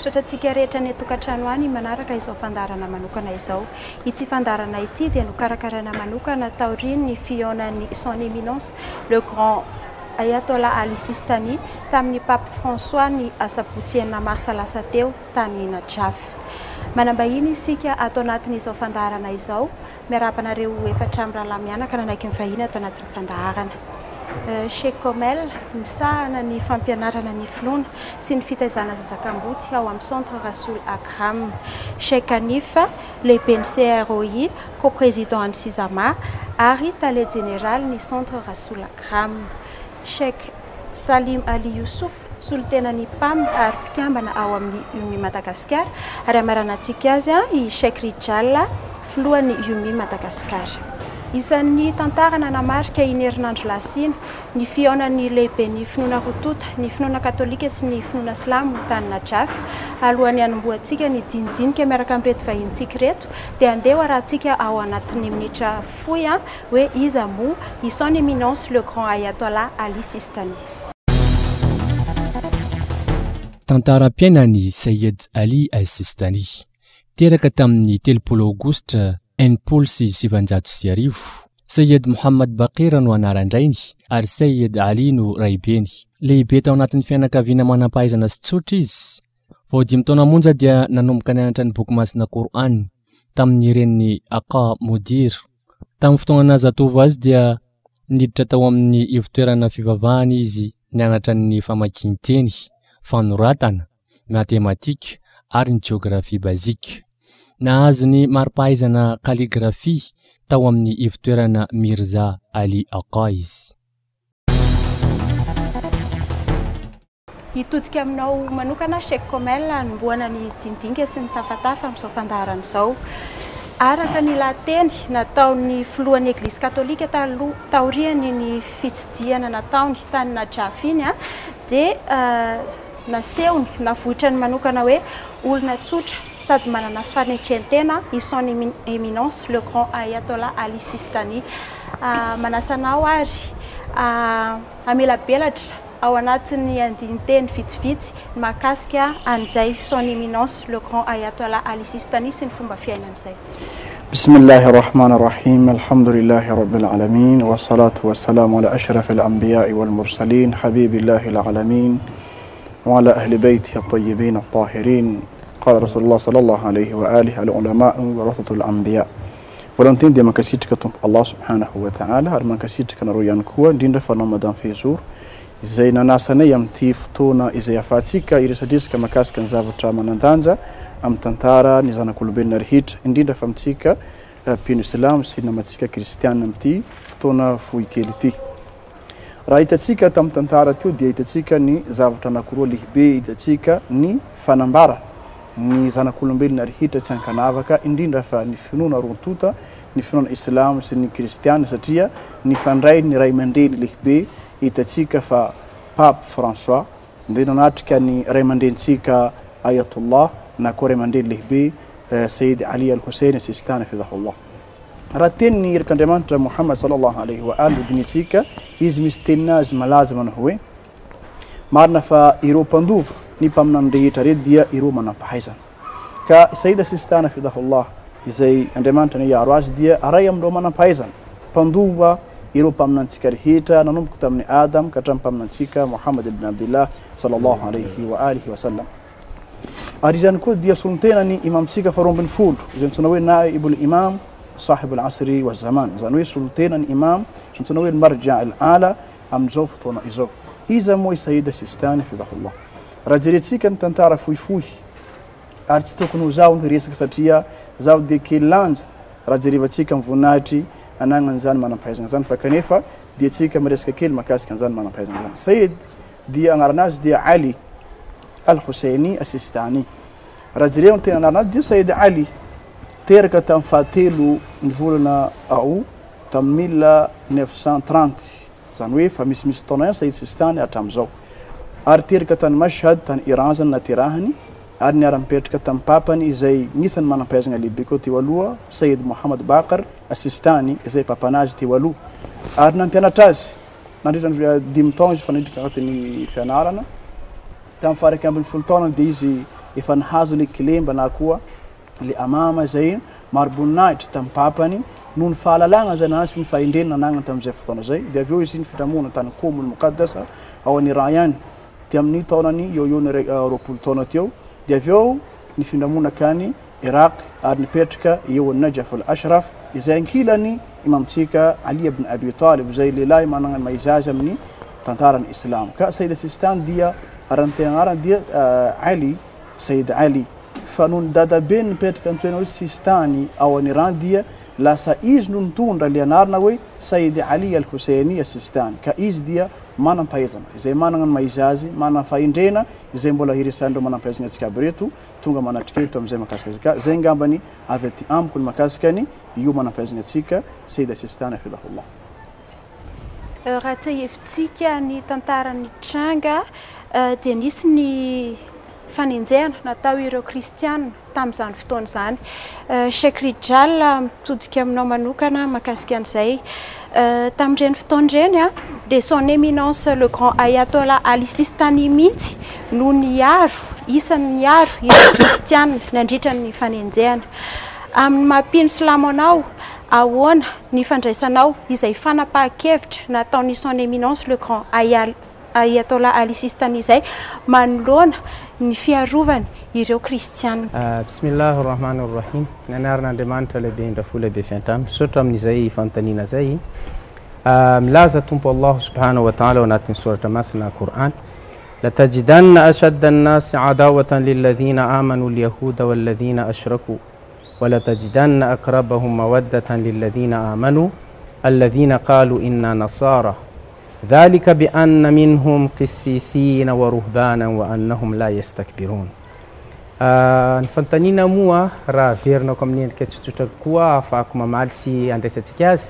Sotratsika rehetra ny tokantrano any manaraka izao fandarana manokana izao. Ity fandarana ity dia nokarakarana manokana taorian'ny fihaonan'ny son éminence le grand Ayatollah Ali Sistani tamin'ny pape François ny asabotsy enina marsa lasa teo tany Najaf. Manambahiny isika atao anatin'izao fandarana izao miarabanareo efatra amin'ny rahalahy mianaka nanaiky mivahiny atao anatin'ny fandaharana. Sheikh Komel misahana ny fampianarana ny finoana sy ny fitaizana zazakambotsy ao amin'ny centre Rasoul Akram. Sheikh Hanifa lehibe ny CROI co-président ny Sizama ary tale général ny centre Rasoul Akram. Sheikh Salim Ali Youssouf solitenan'ny PAM ary mpikambana ao amin'ny UMI Madagasikara ary amaranantsika azy i Sheikh Rijal filohan'ny UMI Madagasikara. Isan'ny tantarana namarika iny herinandro lasina ny fihaonan'ny lehibe ny finoana rotota, ny finoana katolika sy ny finoana silamo tany Najaf alohan'ny hanombohantsika ny dinidinika miaraka amin'ireto vahintsika reto dia andeha arahantsika ao anatin'ny minitra fohy hoe iza moa i son éminence le grand Ayatollah Ali Sistani. Tantaram-piainan'i Sayed Ali Sistani teraka tamin'ny 30 aogositra Enipolo sy sivanjato sy arivo. Sayed Mohammad Baqir no anaran-drainy ary Sayed Ali no raibeny. Lehibe tao anatin'ny fianakaviana manam-pahaizana sy tsotra izy. Vao 5 taona monja dia nanomboka nianatra ny boky masina Qur'an tamin'ny reniny Aqa Mudir. Tamin'ny fotoana zatovo azy dia niditra tao amin'ny ivitoerana fivavahana izy nianatra ny famakian-teny, fanoratana, matematika ary ny géographie basique. Nahazo ny mari-pahaizana calligraphie tao amin'ny ivitoerana Mirza Ali Aqa izy. Hitodika aminao manokana Sheikh Komel nomboana ny dinidinika sy ny tafatafa amin'izao fandaharana izao. Araka ny lateny nataon'ny filohan'ny Eglise Katolika taoriany ny fitsidiana nataony tany Najaf iny dia nasehony navohitrany manokana hoe olona tsotra sady manana fanetrentena i son éminence le grand Ayatollah Ali Sistani. Manasanao ary amela belatra ao anatin'ny andiniteny vitsivitsy mahakasika an'izay son éminence le grand Ayatollah Ali Sistani sy ny fomba fiainan'izay. Bismillahi rahmani rahim, alhamdulillahi rabbil alamin, wa salatu wa salamu ala ashraf al-anbiya'i wal mursalin, habibillahi al-alamin, wa ala ahli bayti at-tayyibin at-tahirin. قال رسول الله صلى الله عليه وآله العلماء ورثة الأنبياء ولن تندي من كسيتك الله سبحانه وتعالى هر من كسيتك نرويان كوا دين رفنا مدام في زور زينا ناسنا يمتي فتونا إذا يفاتيك إرساديس كما كاس كان زافتا منانتانزا أم تنتارا نزانا كل بين رهيت دين رفمتيك بين الإسلام سينماتيك كريستيان نمتي فتونا فويكيلتي رايتاتيك تم تنتارا تيو ديتاتيك ني زافتا نكرو لهبي إتاتيك ني فنمبارا ni zanak'olombelona rehitra tsy ankanavaka indrindra fa ny finoana rontota ny finoana islam sy ny kristiana satria ny fandray ny ray aman-dreny lehibe hitatsika fa pape François dia nanatrika ny ray aman-drentsika Ayatollah na koa ray aman-dreny lehibe Sayyid Ali Al-Hussein Sistani hafidhahullah. Raha tenin'ny erak'Andriamanitra Muhammad sallallahu alaihi wa alihi dinitsika izy misy teninazy malaza manao hoe marina fa ireo mpandova ny mpaminany rehetra reto dia ireo manam-pahaizana. Ka Sayyid Sistani hafidhahullah izay Andriamanitra ny iaro azy dia aray amin'ireo manam-pahaizana. Mpandova ireo mpaminantsika rehetra nanomboka tamin'ny Adam ka hatramin'ny mpaminantsika Muhammad ibn Abdullah sallallahu alaihi wa alihi wa sallam. Ary izany koa dia solontenany imamtsika faharoambin'ny folo izay ntsona hoe naibul imam sahib al-asri wa zaman, izany hoe solontenany imam ntsona hoe marja al-ala amin'izao fotoana izao. Iza moa i Sayyid Sistani hafidhahullah. Raha jerentsika ny tantara fohifohy ary tsy tokony ho zaho ny resaka satria zaho dia kely lanja raha jerevantsika mivoninahitry anagnany zany manam-pahaizana zany fa kanefa dia tsika miresaka kely mahakasika an'izany manam-pahaizana zany. Sayyid dia agnaranazy dia Ali Al-Husseini Sistani. Raha jereo ny tena anaranazy dia Sayyid Ali teraka tamin'ny fahatelo ny volana ao tamin'ny 1930 zany hoe fa misimisy taona ihany Sayyid Sistani hatramin'izao. Ary teraka tany Mashhad tany Iran zany naterahany ary niara-mipetraka tamin'ny papany izay nisan'ny manam-pahaizana lehibe koa teo aloha Sayyid Mohammad Baqir Sistani izay papanazy teo aloha ary nampianatra azy nandritra 5 taona izy fanidrika agnatin'ny fianarana tamin'ny faharak'ambin'ny 10 taona dia izy efa nahazo le kilemba na koa le amama zay maribonahitra tamin'ny papany noho ny fahalalagna zay nahazy sy ny fahendreny nanagna tamin'izay fotoana zay dia avy eo izy ny fitramona tany Qom al-Muqaddasa ao an'ny Iran dia amin'ny taonany eo eo ny 20 taona teo dia avy eo ny findramona kany Iraq ary nipetraka eo amin'ny Najaf al-Ashraf izay ankilany imamtsika Ali ibn Abi Talib zay lehilahy manana maizazy amin'ny tantaran'ny Islam ka Sayyid Sistan dia arantegnarana dia Ali Sayyid Ali fa noho ny dadabe nipetraka antoena hoe Sistany ao an'ny Iran dia lasa izy no nitondra le anarana hoe Sayyid Ali al-Husseini Sistani ka izy dia manam-pahaizana izay manana ny maizazy manana fahendrena izay mbola hiresandreo manam-pahaizana antsika aby reto tonga manatrika eto amin'izay mahakasika azy ka zay ngambany avy aty amiko ny mahakasikany io manam-pahaizana antsika Sayyid Sistani hafidhahullah. Raha tsy hevitsika ny tantaran'ny tranga dia nisy ny fanenjehana natao ireo kristianina tamin'izany fotoana zany. Sheikh Rijal mitodika aminao manokana mahakasika an'izay tamin'ireny fotoana ireny dia son éminence le grand ayatollah Ali Sistani mihitsy no isan'ny niaro ireo kristianina nandritra ny fanenjehana. Amin'ny maha-pino silamo anao ahoana ny fandraisanao izay fanapahan-kevitra nataony son éminence le grand ayatollah Ali Sistani izay manoloana ny fiarovany ireo kristianina. Bismillahir Rahmanir Rahim. Anaran'Andriamanitra lehibe indrafo lehibe fiantany misaotra amin'izay fanontaniana zay. Milaza tompo Allah subhanahu wa ta'ala ao anatin'ny soratra masina Qur'an, latajidanna ashadda an-nasi adawatan lilladhina amanu al-yahuda walladhina ashraku ولتجدن أقربهم مودة للذين آمنوا الذين قالوا إنا نصارى ذلك بأن منهم قسيسين ورهبانا وأنهم لا يستكبرون. Fantanina moa raha averinako amin'ny endrika tsotsotra koa afahako mamaly sy andraisantsika azy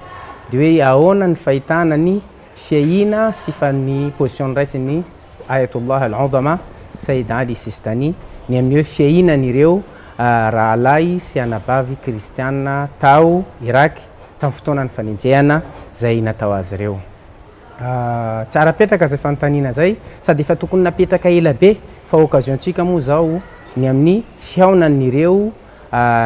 dia hoe ahoana ny fahitana ny fiahina sy fa ny position raisiny Ayatollah al-Uzama Sayyid Ali Sistani ny amin'ny hoe fiahinan'ireo rahalahy sy anabavy kristianina tao Irak tamin'ny fotoanany fanenjehana zay natao azy ireo. Tsara petraka zay fanontaniana zay sady efa tokony napetraka ela be fa occasiontsika moa zao ny amin'ny fiaonan'ireo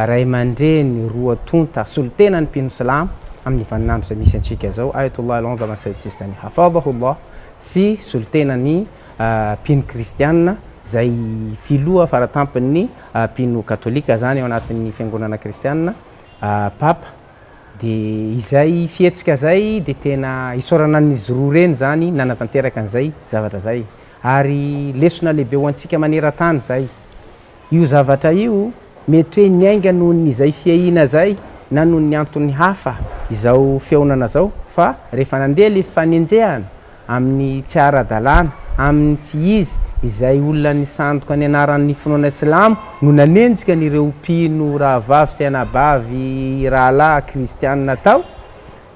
ray aman-dreny roa tonta solotena ny mpino Islam amin'ny vaninandro zay misy antsika zao Ayatollah al-Uzama Sayyid Sistani hafadhahullah sy solotena ny mpino kristianina zay filoha faratampin'ny mpino katolika zany ao anatin'ny fiangonana kristianina papa dia izay fihetsika zay dia tena isorana n'izy roa reny zany nanatanteraka an'izay zavatra zay ary lesona lehibe ho antsika maneran-tany zay. Io zavatra io mety hoe niainga noho n'izay fiahina zay na noho ny antony hafa izao fiaonana zao fa rehefa nandeha le fanenjehana amin'ny tsy ara-dalàna amin'ny tsy izy izay olona nisandoka ny anaran'ny finoana Islam no nanenjika n'ireo mpino rahavavy sy anabavy rahalahy kristianina tao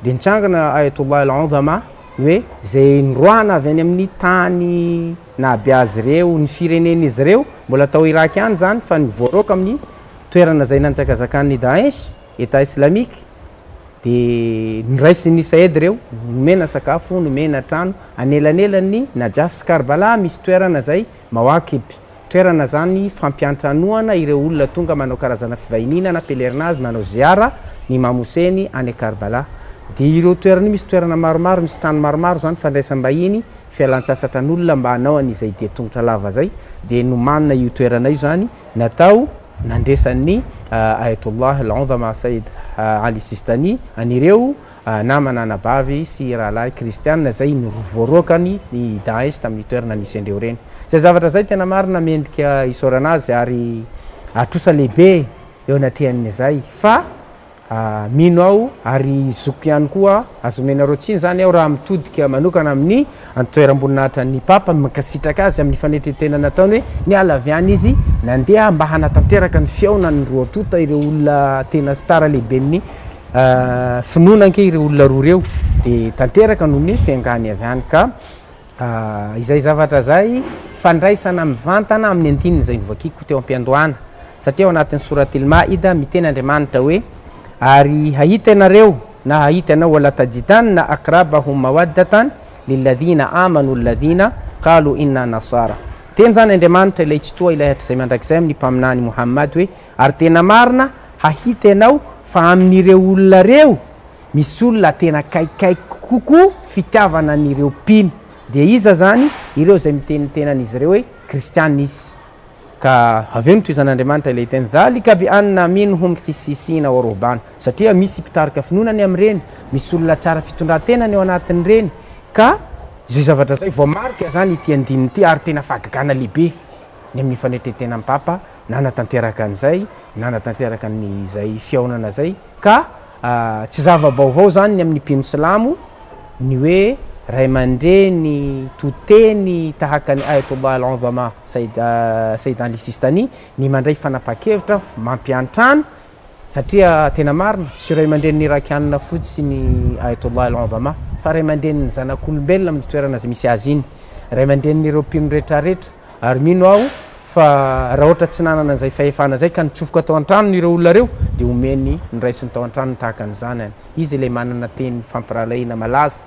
dia nitrangana Ayatollah al-Uzama hoe zay noroana avy any amin'ny tany nabe azy ireo ny firenena izy ireo mbola tao Irak any zany fa nivoaroaka amin'ny toerana zay nanjakazakany Daesh État islamique dia niraisy ny Saïd ireo nomena sakafo nomena trano anelanelany Najaf sy Karbala misy toerana zay Mawakib toerana zany fampiantranoana ireo olona tonga manao karazana fivahininana pèlerinage manao ziara ny Imam Hussein any Karbala dia ireo toerana misy toerana maromaro misy trano maromaro zany fandraisam-bahiny fialan-tsasatra n'olona mba hanao an'izay dia tongotra lava zay dia nomanina io toerana io zany natao nandresan'ny Ayatollah al-Uzama Sayyid Ali Sistani anireo namana anabavy sy rahalahy kristianina zay novoaroakany ny Daesh tamin'ny toerana nisy andreo reny. Zay zavatra zay tena marina mendrika isorana azy ary atrosa lehibe eo anatrehan'izay fa mino aho ary zoko ihany koa azomenareo tsiny zany aho raha mitodika manokana amin'ny antoeram-boninahitra ny papa makasitraka azy amin'ny fanetretena nataony hoe niala avy any izy nandeha mba hanatanteraka ny fiaonany roa tota ireo olona tena stara lehiben'ny finoana anke ireo olona roa reo dia tanteraka noho ny fiangany avy any ka izay zavatra zay fandraisana mivantana amin'ny andininy zay novakiko teo am-piandohana satria ao anatin'ny suratil Maida miteny Andriamanitra hoe ary hahita ianareo na hahita ianao wala tajidanna akrabahum mawaddatan lilladhina amanu alladhina qalu inna nasara teny zany Andriamanitra ilay tsy toa ilahatra zay mandrakizay amin'ny mpaminany Muhammad hoe ary tena marina hahita ianao fa amin'ireo olona reo misy olona tena kaikaiky kokoa fitiavana an'ireo mpino dia iza zany ireo zay mitenitenan'izy ireo hoe kristianisy ka aveo nitoizan'Andriamanitra ilay teny dhalika bi anna minhum qissisina wa ruhban satria misy mpitarika finonany amin'ireny misy olona tsara fitondran-tenany ao anatin'ireny ka zay zavatra zay vao marika zany ity andininy ity ary tena fahagagana lehibe ny amin'ny fanetretena amin'ny papa nanatanteraka an'izay nanatanteraka n'izay fiaonana zay ka tsy zava-baovao zany ny amin'ny mpino silamo ny hoe ray aman-dreny toteny tahaka ny Ayatollah al-Azama Said Ali Sistani ny mandray fanapa-kevitra mampiantrano satria tena marina tsy ray aman-dreny ny irakianina fotsy ny Ayatollah al-Azama fa ray aman-dreny ny zanak'olombelona amin'ny toerana zay misy azy iny ray aman-dreny ny ireo mpino rehetrarehetra ary mino aho fa raha ohatra tsy nanana an'izay fahefana zay ka nitsofoka tao an-trano ny ireo olona reo dia omeny niraisiny tao an-trano tahaka an'izany izy ilay manana teny fampiralaina malaza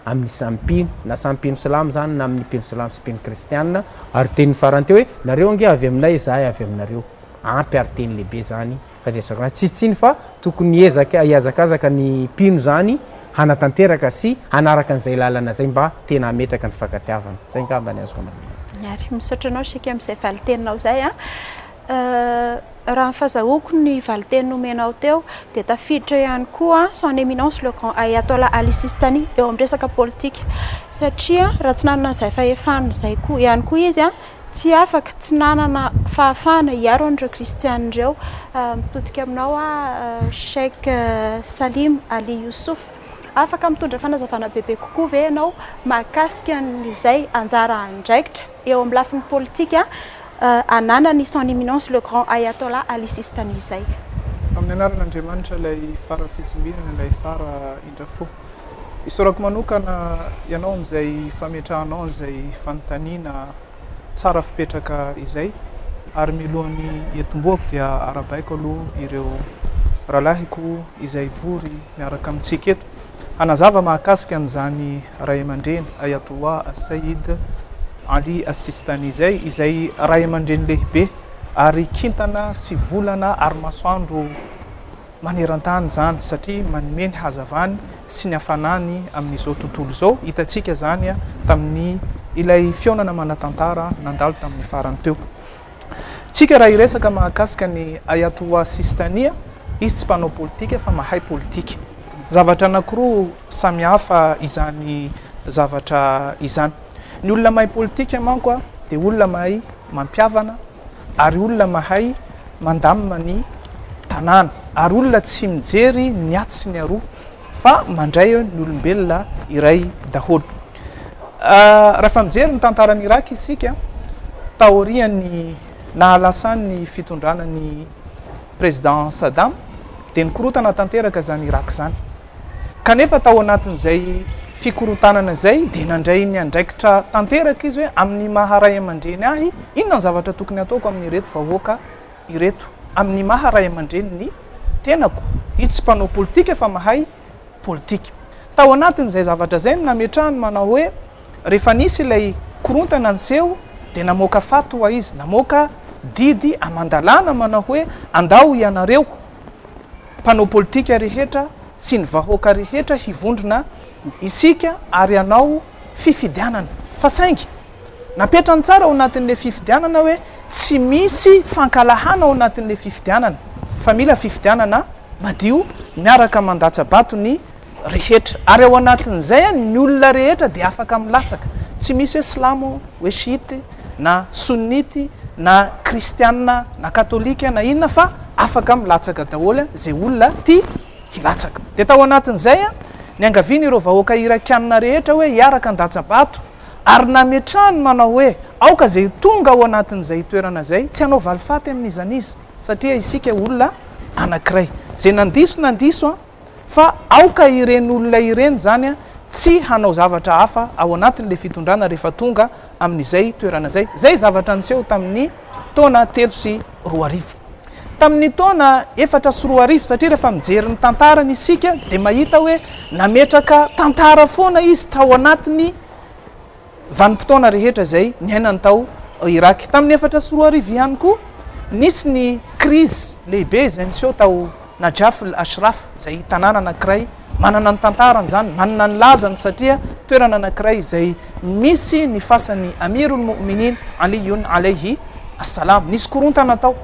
amin'ny sampino na sampino silamo zany na amin'ny mpino silamo sy mpino kristianina ary teny farany teo hoe nareo ange avy aminay zahay avy aminareo ampy ary teny lehibe zany fanesaka tsitsiny fa tokony hiazakazaka ny mpino zany hanatanteraka sy hanaraka an'izay lalana zay mba tena ametraka ny fakatiavana zay ngamba ny azoko ary misaotra anao sika amin'izay valiteninao zay raha ny fazahoko ny valiteny nomenao teo dia tafiditra ihany koa son éminence le grand Ayatollah Ali Sistani eo amin'ny resaka politika satria raha tsy nanana izay fahefana zay koa ihany koa izy tsy afaka tsy nanana fahafana hiaro an'ireo kristianireo mitodika aminao Sheikh Salim Ali Youssouf afaka mitondra fanazavana bebe kokoa ve ianao mahakasika n'izay anjara andraikitra eo amin'ny lafiny politika ananany son éminence le grand Ayatollah Ali Sistani zay amin'ny anaran'Andriamanitra ilay fara fitsimbinana ilay fara indrafo isorako manokana ianao amin'izay fametrahanao an'izay fanontaniana tsara fipetraka izay ary milohan'ny etom-boako dia arabaiko aloha ireo ralahiko izay vory miaraka amintsika eto hanazava mahakasika an'izany ray aman-dreny Ayatollah Said Ali Sistani izay ray aman-dreny lehibe ary kintana sy volana ary masoandro maneran-tany zany satria manomeny hazavany sy ny hafanany amin'izao tontolo izao hitantsika zany tamin'ny ilay fiaonana manatantara nandalo tamin'ny farany teo tsika raha iresaka mahakasika ny Ayatollah Sistani izy tsy mpanao politika fa mahay politika zavatra anankiroa samihafa izany zavatra izany ny olona mahay politika manko dia olona mahay mampiavana ary olona mahay mandamina ny tanàna ary olona tsy mijery ny aty sy ny aroa fa mandray ny olombelona iray daholo raha mijery ny tantaran'ny Irak isika taoriany nahalasany fitondrana ny président Saddam dia nikorotana tanteraka zany Irak zany kanefa tao anatin'izay fikorotanana zay dia nandray ny andraikitra tanteraka izy hoe amin'ny maharay aman-dreny ahy inona ny zavatra tokony ataoko amin'ny ireto vahoaka ireto amin'ny maharay aman-dreny ny tenako izy tsy mpanao politika fa mahay politika tao anatin'izay zavatra zay ny nametrahany manao hoe rehefa nisy ilay korontana nyseho dia namoaka fatwa izy namoaka didy amandalana manao hoe andao ianareo mpanao politika rehetra sy ny vahoaka rehetra hivondrona isika ary anao fifidianana fa saingy napetrany tsara ao anatin'le fifidianana hoe tsy misy fankalahana ao anatin'le fifidianana fa mila fifidianana madio miaraka mandatsa bato ny rehetra ary ao anatin'izay ny olona rehetra dia afaka milatsaka tsy misy hoe silamo hoe shity na sunnity na kristianina na katolika na inona fa afaka milatsaka daholo zay olona ty hilatsaka dia tao anatin'izay ny angaviny ireo vahoaka irakianina rehetra hoe hiaraka andatsabato ary nametrahany manao hoe aoka zay tonga ao anatin'izay toerana zay tsy hanao valifaty amin'izany izy satria isika olona anankiray zay nandiso fa aoka ireny olona ireny zany tsy hanao zavatra hafa ao anatin'le fitondrana rehefa tonga amin'izay toerana zay zavatra niseho tamin'ny taona 3 sy 4 tamin'ny taona 4 sy 4 satria rehefa mijery ny tantarany isika dia mahita hoe nametraka tantara foana izy tao anatiny vanim-potoana rehetra zay ny ainany tao Irak. Tamin'ny 4 ihany koa nisy ny crise lehibe zay niseho tao Najaf al-Ashraf zay tanàna anankiray manana ny tantarany zany, manana ny lazany satria toerana anankiray zay misy ny fasan'ny Amirul Mu'minin Aliyun alayhi assalam. Nisy korontana tao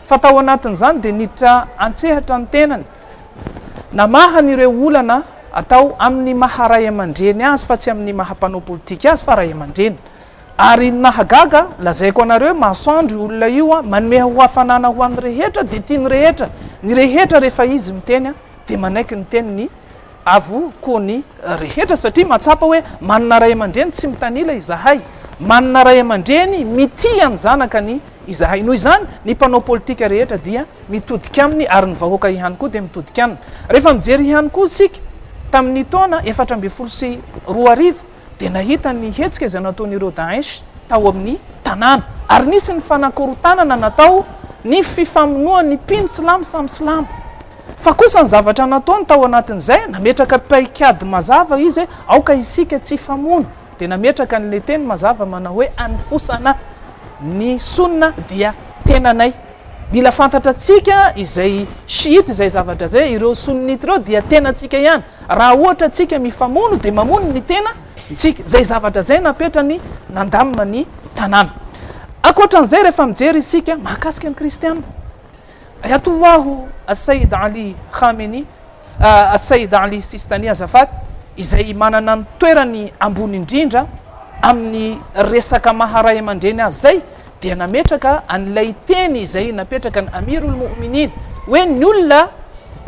fa tao anatin'izany dia niditra antsehatra ny tenany namahany ireo olana atao amin'ny maharay aman-dreny azy fa tsy amin'ny mahampanao politika azy fa ray aman-dreny, ary nahagaga lazaiko anareo masoandro olona io manome ho hafanana ho an'ny rehetra dia tiany rehetra ny rehetra rehefa izy miteny dia manaiky ny teny ny avo koa ny rehetra satria matsapa hoe manana ray aman-dreny tsy mitanila izahay, manana ray aman-dreny mitia ny zanaka ny izahay. Noho izany ny mpanao politika rehetra dia mitodika aminy ary ny vahoaka ihany koa dia mitodika aminy. Rehefa mijery ihany koa sika tamin'ny taona 2012 dia nahita ny hetsika izay nataon'ireo Daesh tao amin'ny tanàna, ary nisy ny fanakorotanana natao ny fifamonoan'ny mpino silamo samy silamo. Fa kosa ny zavatra nataony tao anatin'izay nametraka paikady mazava izy aoka isika tsy famono, dia nametraka n'le teny mazava manao hoe anfosana, ny sunna dia tenanay. Mila fantatratsika izay shiite izay zavatra zay, ireo sunnite ireo dia tenatsika ihany. Raha ohatra tsika mifamono dia mamono ny tena tsika. Zay zavatra zay napetrany nandamina ny tanàna. Ankoatran'izay rehefa mijery isika mahakasika ny kristianina, Ayatollah Sayyid Ali Khamenei, Sayyid Ali Sistani azafady, izay manana ny toerany ambony indrindra amin'ny resaka maharay aman-dreny azy zay, dia nametraka an'ilay teny izay napetraka ny Amirul Mu'minin hoe ny olona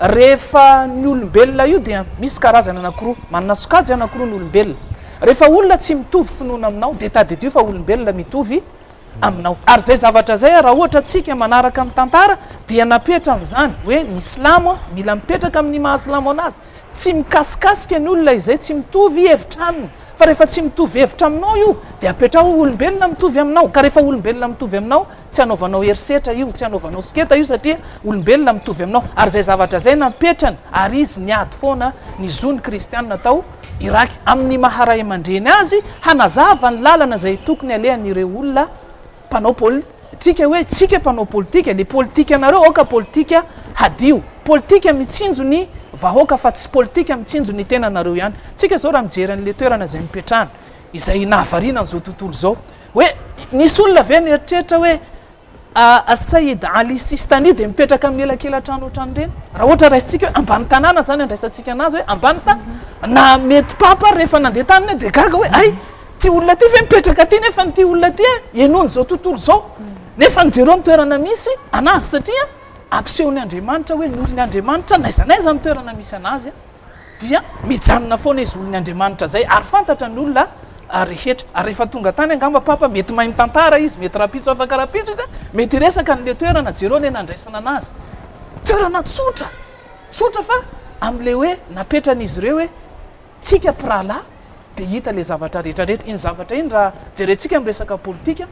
rehefa ny olombelona io dia misy karazana anankiroa, manana sokajy anankiroa ny olombelona. Rehefa olona tsy mitovy finoana aminao dia tadidio fa olombelona mitovy aminao. Ary zay zavatra zay raha ohatra tsika manaraka amin'ny tantara dia napetra an'izany hoe ny silamo mila mipetraka amin'ny mahasilamo anazy, tsy mikasikasika ny olona izay tsy mitovy hevitra aminy, fa rehefa tsy mitovy hevitra aminao io dia apetrao olombelona mitovy aminao. Ka rehefa olombelona mitovy aminao tsy anaovanao herisetra io, tsy anaovanao siketa io satria olombelona mitovy aminao. Ary zay zavatra zay napetrany, ary izy niady foana ny zony kristianina tao Irak amin'ny maharay aman-dreny azy hanazava ny lalana zay tokony alehan'ireo olona mpanao politika hoe tsika mpanao politika, le politika anareo aoka politika hadio, politika mitsinjo ny vahoaka fa tsy politika mitsinjo ny tena anareo ihany. Tsika zao raha mijery an'le toerana zay mipetrahana izay nahavarina an'izao tontolo zao hoe nisy olona ve nieritreritra hoe Sayyid Ali Sistani dia mipetraka amin'ny elakelan-trano ohatran'ireny. Raha ohatra raisitsika hoe ambany tanàna zany andraisantsika anazy hoe ambany na mety papa rehefa nandeha taminy dia gaga hoe ay ty olona ty ve mipetraka ty nefa ty olona ty enony zao tontolo zao, nefa nijereo ny toerana misy anazy satria ampisehony Andriamanitra hoe ny olon'ny Andriamanitra naizanaiza ny toerana misy anazy dia mijanona foana izy olon'ny Andriamanitra zay, ary fantatra ny olona rehetra. Ary rehefa tonga tany angamba papa mety mahay mitantara izy, mety rapitso afaka rapitso izy, mety resaka n'le toerana jereo le nandraisana anazy, toerana tsotra fa am'le hoe napetran'izy ireo hoe tsika pirala dia hita le zavatra rehetrarehetra. Iny zavatra iny raha jerentsika miresaka politika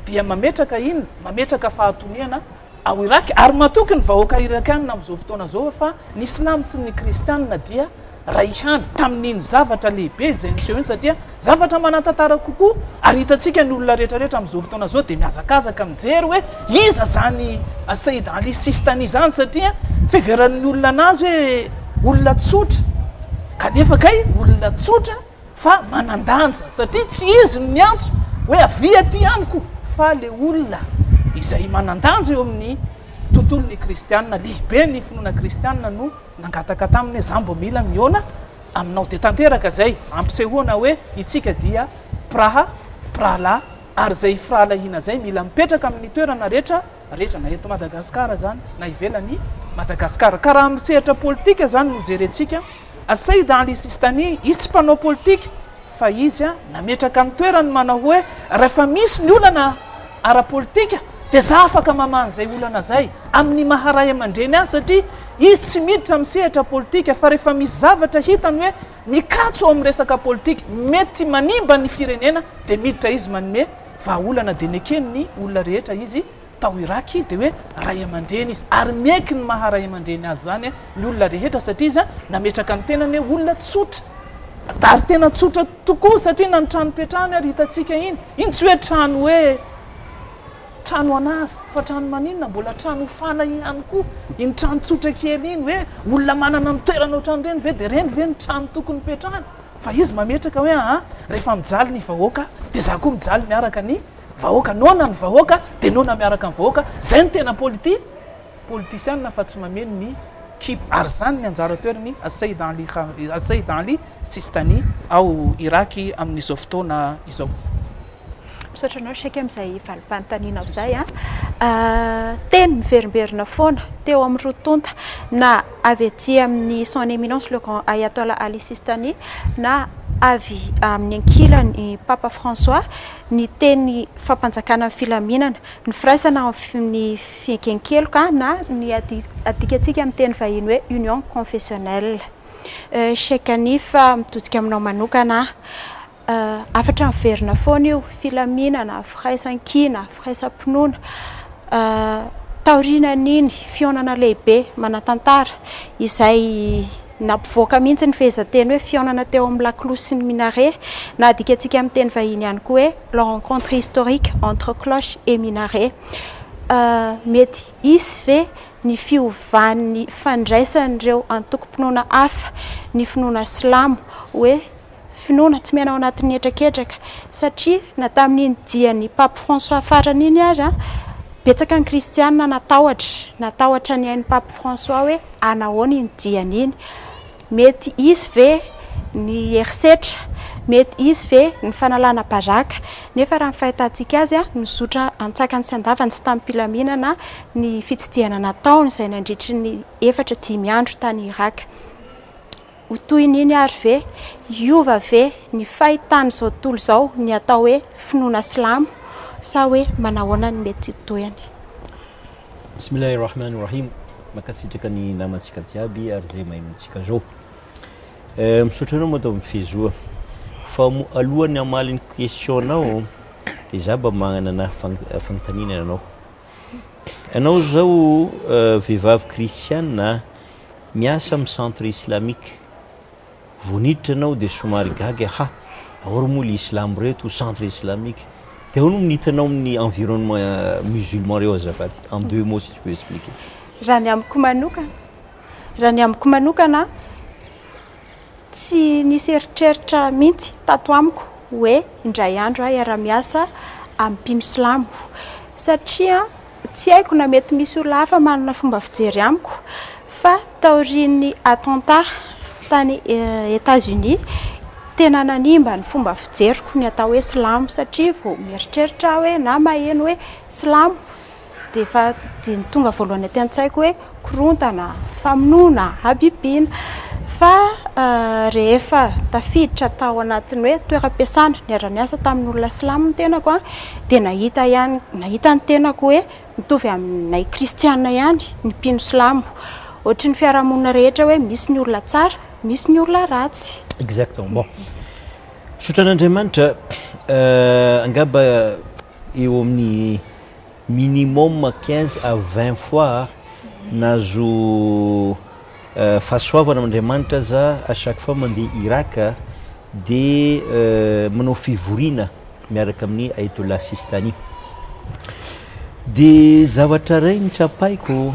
dia mametraka iny, mametraka fahatoniana ao Irak, ary matoky ny vahoaka irakanina amin'izao fotoana zao fa ny silamo sy ny kristianina dia ray ihany tamin'iny zavatra lehibe zay niseho iny, satria zavatra manatantara kokoa. Ary hitantsika ny olona rehetrarehetra amin'izao fotoana zao dia miazakazaka mijery hoe iza zany Sayyid Ali Sistani zany, satria fiheveran'ny olona anazy hoe olona tsotra, kanefa kay olona tsotra fa manandanja, satria tsy izy ny antso hoe avia ty amiko, fa le olona izay manandanja eo amin'ny tontolon'ny kristianina. Lehibe ny finoana kristianina no nangataka taminy hoe zambo mila miona aminao. Dia tanteraka zay ampisehoana hoe itsika dia prala, ary zay firalahina zay mila mipetraka amin'ny toerana rehetra na eto Madagasikara zany na ivelany Madagasikara. Ka raha misehatra politika zany no jerentsika, Sayyid Ali Sistani izy tsy mpanao politika fa izy nametraka amin'ny toerany manao hoe rehefa misy ny olana ara-politika dia za afaka mamany zay olana zay amin'ny maharay aman-dreny azy, satria izy tsy miditra misehatra politika fa rehefa misy zavatra hitany hoe mikatso ao amin'ny resaka politika mety manimba ny firenena dia miditra izy manome vahaolana dia nekeny ny olona rehetra izy tao Iraky dia hoe ray aman-dreny izy, ary meky ny maharay aman-dreny azy zany ny olona rehetra, satria izy nametraka amin'ny tenany hoe olona tsotra, ary tena tsotra tokoa satria na ny trano petrahany ary hitantsika iny tsy hoe trano hoe trano anazy fa trano maninona mbola trano fana ihany koa iny trano tsotra kely iny hoe olona manana mitoerana ohatrany reny ve de reny ve ny trano tokony petrahana fa izy mametraka hoe rehefa mijaly ny vahoaka de za koa mijaly miaraka ny vahoaka nona ny vahoaka de nona miaraka ny vahoaka zay ny tena politicianna fa tsy mameno ny kip ary zany ny anjara toerany Saïd Ali Sistani ao Iraky amin'izao fotoana izao. Misaotra anao Sheikh amin'izay valim-panontaniana izay teny miverimberina foana teo amin'ny rotonta na avy aty amin'ny son éminence le grand Ayatollah Ali Sistani na avy amin'ny ankilany Papa François ny teny fampanjakana filaminana ny firaisana ny fiankenkeloka na ny adikatsika amin'ny teny vahiny hoe union confessionnelle. Sheikh Hanifa mitodika aminao manokana afatra miverina foana io filaminana firaisan-kina firaisan-pinoana taorina niny fionana lehibe manatantara izay nampivoaka mihitsy ny fehezanteny hoe fionana teo amin'ny laklosy sy ny minaret na adikatsika amin'ny teny vahiny ihany koa hoe la rencontre historique entre cloche et minaret. Mety isy ve ny fiovan'ny fandraisan'ireo antoko-pinoana hafa ny finoana silamo hoe finoana tsy miaina ao anatin'ny etraketraka satria na tamin'iny dian'ny Pape François farany iny azy betsaka ny kristianina natahotra ny ain'ny Pape François hoe anahoana iny diany iny. Mety izy ve ny herisetra mety izy ve ny fanalana bazaka nefa raha ny fahitantsika azy nizotra antsakany sy andavany sy tamin'ny mpilaminana ny fitsidihana nataony izay nandritry ny 4-5 andro tany Irak. Ho toyny iny ary ve iova ve ny fahitany zao tontolo zao ny atao hoe finoana silamo sa hoe manahoana ny mety toyany. Bismillahirrahmanirrahim. Makasitraka ny namantsika jiaby ary zay mahay-tsika zao. Misaotra anao moa atao mifezoa fa alohan'ny amalin'ny questionao de za mba magnana fanontaniana anao zao vehivavy kristiana miasa amin'ny centre islamique voniditra anao de somary gaga ahory moa l'islam reto centre islamique de ahono minitanao amin'ny environnement musulman reo azafady en 2 mots si tu peux expliquer. Raha ny amiko manokana tsy nisy eritreritra mihitsy tato amiko hoe indray andro iara-miasa amin'ny mpino silamo satria tsy haiko na mety misy olona hafa manana fomba fijery amiko fa taorian'ny attentat tany États-Unis tena nanimba ny fomba fijeriko ny atao hoe silamo satria vao mieritreritra hoe na maheno hoe silamo de fa ny tonga voalohany aty an-tsaiko hoe korontana famonoana habibiana fa rehefa tafiditra tao anatiny hoe toeram-piasana ny ara-miasa tamin'ny olona silamo ny tenako de nahita ny tenako hoe mitovy aminay kristianina ihany ny mpino silamo ohatry ny fiarahamonina rehetra hoe misy ny olona tsara misy ny olona ratsy. Exactement. Bon. Sotran'Andriamanitra angamba eo amin'ny minimum 15 à 20 fois nazo fahasoavana amin'Andriamanitra za à chaque fois mandeha Irak de manao fivoriana miaraka amin'ny Ayatollah Sistani. De zavatra ray ny tsapaiko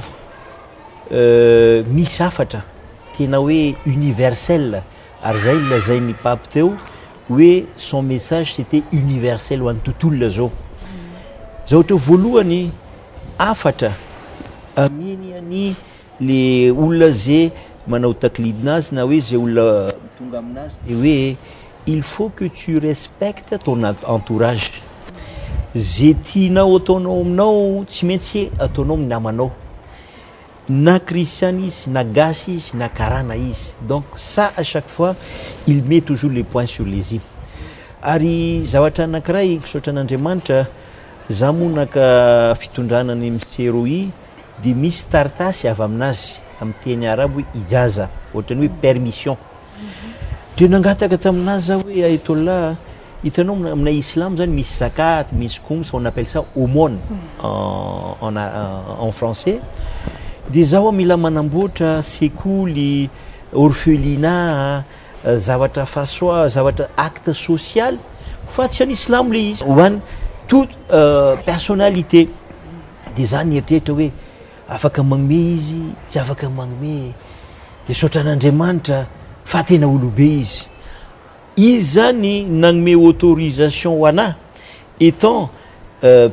misy afatra tena hoe universel ary zay lazain'ny pape teo hoe son message c'était universel ho an'ny tontolo zao. Zao ohatra voalohany afatra aminy any le olona zay manao taklidinazy na hoe zay olona tonga aminazy de hoe il faut que tu respectes ton entourage. Zay tianao ataonao aminao tsy maintsy ataonao amin'ny namanao na christian izy na gasy izy na karana izy. Donc ça à chaque fois il met toujours les points sur les i. Ary zavatra anankiray sotran'Andriamanitra za monaka fitondranany miseroi de misy tartasy avy aminazy amin'ny teny arabo hoe ijaza ohatrany hoe permission de nangataka taminazy za hoe Ayatollah hitanao aminay islam zany misy zakat misy khums on appelle ça aumône en français de zaho mila manamboatra sekoly orphelinat zavatra fasoa zavatra acte social fa tsy any islam le izy ho an'ny toute personnalité dia zany eritreritra hoe afaka magnome izy tsy afaka magnome dia sotran'Andriamanitra fa tena olobe izy zany nagnome autorisation ho anahy étant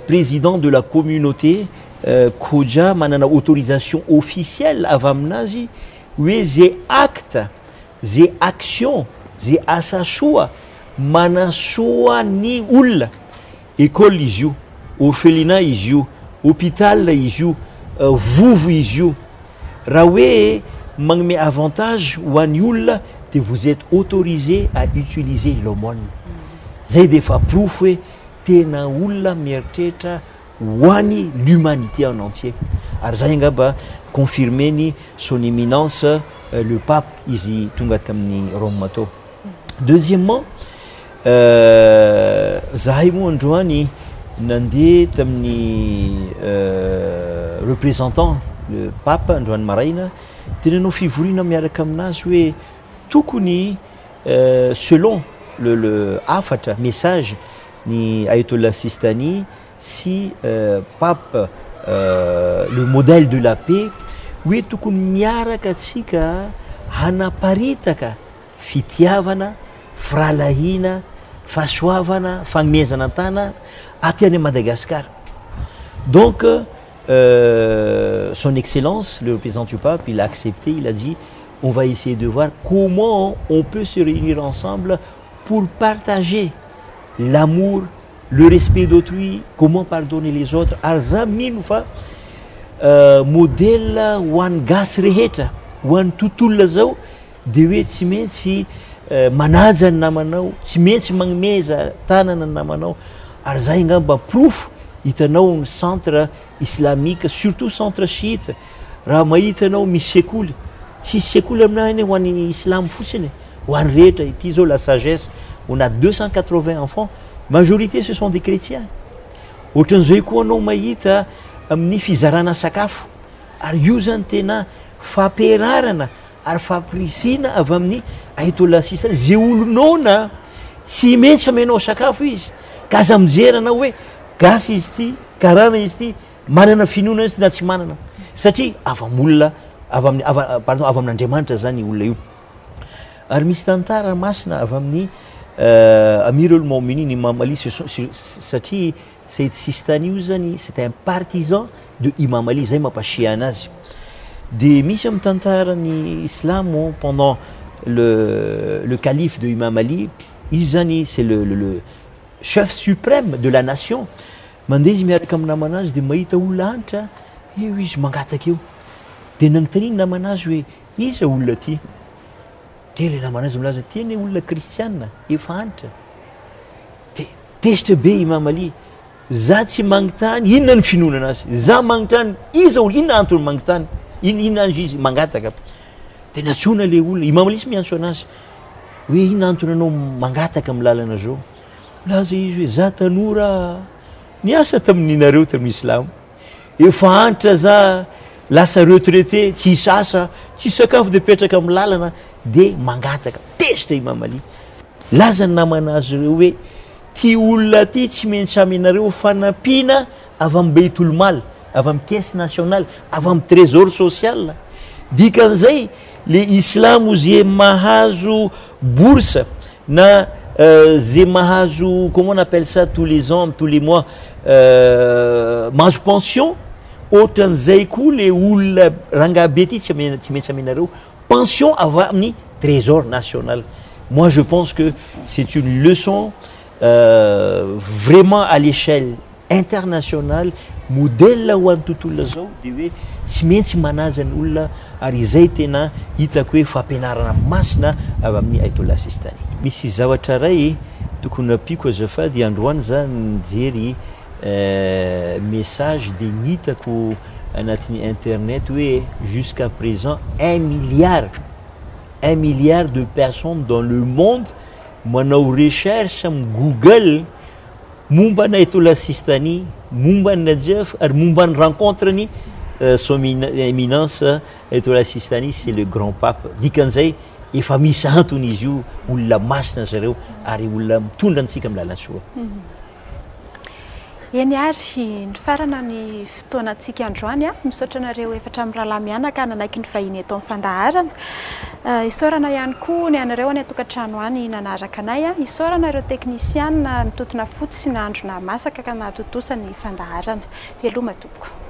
président de la communauté koja manana autorisation officielle avy aminazy hoe zay acte zay action zay asa soa manasoa ny olona école izy io orphelinat izy io hôpital izy io vovo izy io raha hoe magnome avantage ho an'ny olona dia vous êtes autorisé à utiliser l'aumône zay dia efa proof hoe tena olona mieritreritra ho an'ny l'humanité en entier ary zay angamba confirmé ny son éminence le pape izy tonga tamin'ny Rome tao. Deuxièmement zahay moa androany nandeha tamin'ny représentant le pape androany maraina tenanao fivoriana miaraka aminazy hoe tokony selon le afatra message ny Ayatollah Sistani si pape le modèle de la paix hoe tokony miaraka atsika hanaparitaka fitiavana firalahina fahasoavana fagnomezana-tana aty any Madagascar. Donc son excellence le représentant du pape il a accepté, il a dit on va essayer de voir comment on peut se réunir ensemble pour partager l'amour, le respect d'autrui, comment pardonner les autres. Arzamino fa modèle ho an'ny gasy rehetra ho an'ny tontolona zao dia hoe tsy maintsy manaja ny namanao, tsy maintsy magnomeza tanana ny namanao. Ary zay ngamba proof hitanao ny centre islamique surtout centre chiite raha mahita anao misy sekoly tsy sekoly aminahy ho an'ny islam fotsiny ho an'ny rehetra ity zao la sagesse on a 280 enfants majorité ce sont des chrétiens ohatran'izay koa anao mahita amin'ny fizarana sakafo ary io zany tena fampiararana ary fampirisina avy amin'ny Ayatollah Sistani zay olonona tsy maintsy amenao sakafo izy ka aza mijery anao hoe gasy izy ty karana izy ty manana finoana izy ty na tsy manana satria avy amin'olona avy amin'Andriamanitra zany olona io. Ary misy tantara masina avy amin'ny Amirul Mominin Imam Ali satria Sayyid Sistani io zany c'est un partisan de Imam Ali zay mampasia anazy dia misy amin'ny tantarany islamo pendant le calife de Imam Ali izy zany c'est le chef suprême de la nation mandeha izy miaraka amin'ny namanazy dia mahita olona antitra eo izy mangataka eo dia nagnotaniny namanazy hoe iza olona ty dia le namanazy milaza teny olona kristianina efa antitra dia tesitra be Imam Ali za tsy mangitany inona ny finoana anazy za mangitany iza olona inona antony mangitany inona andro izy mangataka dia natsona le olona Imam Ali sy miantso anazy hoe inona antony anao mangataka amin'ny lalana zao laza izy hoe za tanora niasa tamin'inareo tamin'ny islam efa antitra za lasa retraité tsy isasa tsy sakafo dia petraka amin'ny lalana dia mangataka tesitra Imam Ali laza ny namanazy reo hoe ty olona ty tsy maintsy amenareo fanampiana avy amin'ny Beitul Mal avy amin'ny caisse nationale avy amin'ny trésor social dikan'izay le islamo zay mahazo bourse na zay mahazo comment on appelle ça tous les ans tous les mois mahazo pension ohatran'izay koa le olona rangabe ty tsy maintsy amenareo pension avy amin'ny trésor national. Moi je pense que c'est une leçon vraiment à l'échelle internationale modèle ho an'ny tontolona zao dia hoe tsy maintsy manaja ny olona ary izay tena hitako hoe fampianarana masina avy amin'ny Ayatollah Sistani. Misy zavatra ray tokony ampiko azafady androany zany nijery message dia nitako anatin'ny internet hoe jusqu'à présent 1 milliard de personnes dans le monde manao recherche amin'ny Google momba ny Ayatollah Sistani momba ny Najaf ary momba ny rencontre ny son éminence Ayatollah Sistani c'est le grand pape dikan'izay efa misy antony izy io olona masina zareo ary olona mitondra antsika amin'ny lalasoa. eny ary ny farana ny fotoanantsika androany a misaotra anareo efatra amin'ny rahalahy mianaka nanaiky ny vahiny eto amin'ny fandaharana isaorana ihany koa ny anareo any atokantrano any nanaraka anay a isaorana ireo teknisiana nitotona fotsy sy nandrona masaka ka nahatotosany fandaharana veloma tompoko